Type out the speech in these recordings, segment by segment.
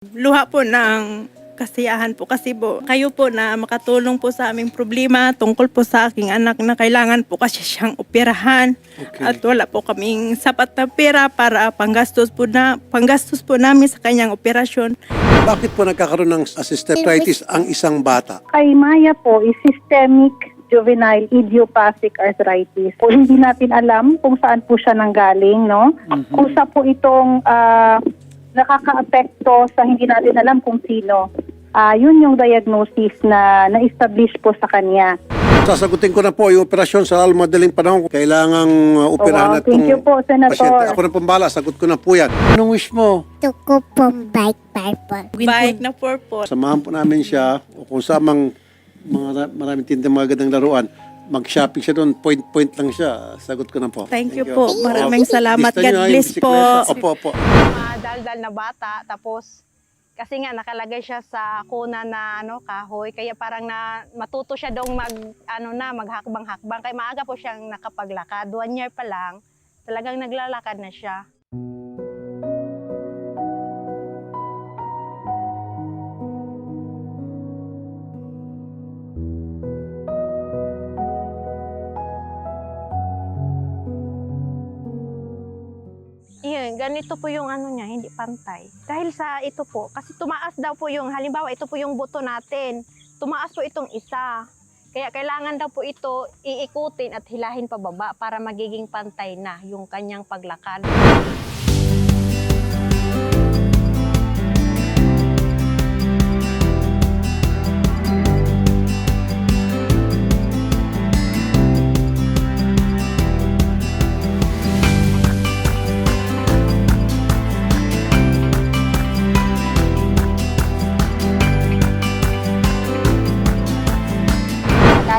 Luha po ng kasiyahan po kasi po kayo po na makatulong po sa aming problema tungkol po sa aking anak na kailangan po kasi siyang operahan. Okay. At wala po kaming sapat na pera para panggastos po namin sa kanyang operasyon. Bakit po nagkakaroon ng osteoarthritis ang isang bata? Kay Maya po is systemic juvenile idiopathic arthritis. Po, hindi natin alam kung saan po siya nanggaling, no? Kusa po itong nakaka-apekto sa hindi natin alam kung sino. Yun yung diagnosis na na-establish po sa kanya. Sasagutin ko na po yung operasyon sa madaling panahon. Kailangang operahan Thank you po, Senator. pasyente. Ako na pambala, sagot ko na po yan. Anong wish mo? Gusto ko pong bike purple. Bike na purple. Samahan po namin siya o kung saan maraming tindang mga gandang laruan. Mag-shopping siya doon, point lang siya. Sagot ko na po. Thank you po. Maraming salamat. Gusto niyo God yung bless po. bisikleta? Opo. Daldal na bata, tapos kasi nga nakalagay siya sa kuna na kahoy, kaya parang matuto siya dong maghakbang-hakbang. Kaya maaga po siyang nakapaglakad. 1 year pa lang, talagang naglalakad na siya. Iyon, ganito po yung niya, hindi pantay. Dahil sa ito po, kasi tumaas daw po yung, halimbawa ito po yung buto natin, tumaas po itong isa. Kaya kailangan daw po ito iikutin at hilahin pababa para magiging pantay na yung kanyang paglakad.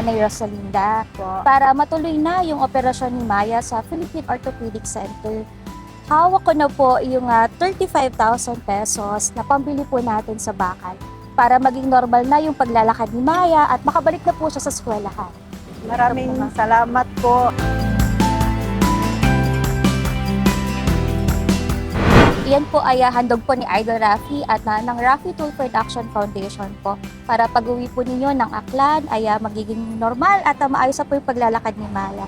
Nanay Rosalinda po, para matuloy na yung operasyon ni Maya sa Philippine Orthopedic Center. Hawak ko na po yung 35,000 pesos na pambili po natin sa bakal para maging normal na yung paglalakad ni Maya at makabalik na po siya sa eskwelahan. Maraming salamat po. Iyan po ay handog po ni Idol Rafi at ng Rafi Tulford Action Foundation po para pag-uwi po ninyo ng Aklan ay magiging normal at maayos na po yung paglalakad ni Maya.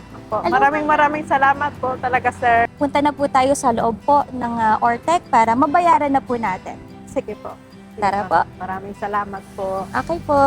Maraming salamat po talaga, sir. Punta na po tayo sa loob po ng Ortec para mabayaran na po natin. Sige po. Tara po. Maraming salamat po. Okay po.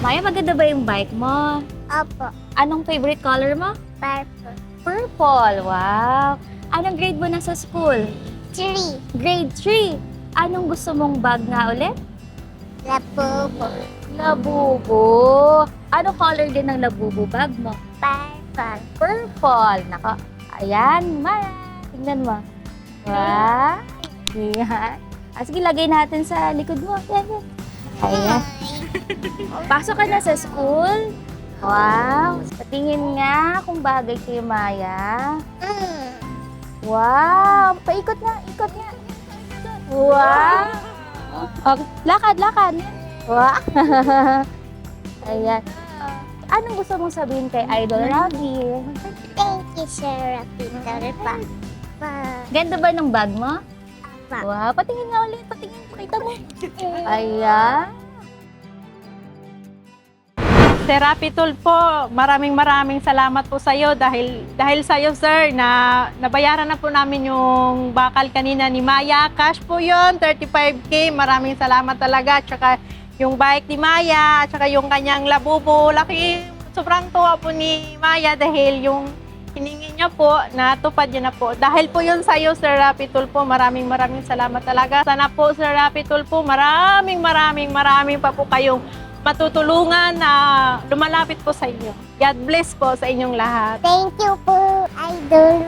Maya, maganda ba yung bike mo? Opo, Anong favorite color mo? purple. Purple. Wow. Anong grade mo na sa school? 3. Grade 3. Anong gusto mong bag nga ulit? Labubo. Labubo. Anong color din ng labubo bag mo? Purple. Purple. Nako. Ayan, Maya. Tingnan mo. Wow. Ayan. Sige, lagay natin sa likod mo. Ayan. Ayan. Pasok ka na sa school. Wow. Patingin nga kung bagay kay Maya. Wow. Paikot nga. Ikot nga. Wow. Okay. Lakad. Wow. Ayan. Anong gusto mong sabihin kay Idol Rafi? Thank you, Sir Rapi. Ganda ba ng bag mo? Pa. Wow. Patingin nga ulit. Patingin. Pakita mo. Ayan. Sir Rafi Tulfo, maraming salamat po sa iyo dahil sa iyo, sir, na nabayaran na po namin yung bakal kanina ni Maya. Cash po 'yon, 35K. Maraming salamat talaga. Tsaka yung bike ni Maya at saka yung kanyang labubo. Sobrang tuwa po ni Maya dahil yung hiningi niya po, natupad niya na po. Dahil po yun sa'yo, Sir Rapi Tulfo, maraming salamat talaga. Sana po, Sir Rapi Tulfo, maraming pa po kayong matutulungan na lumalapit po sa inyo. God bless po sa inyong lahat. Thank you po, Idol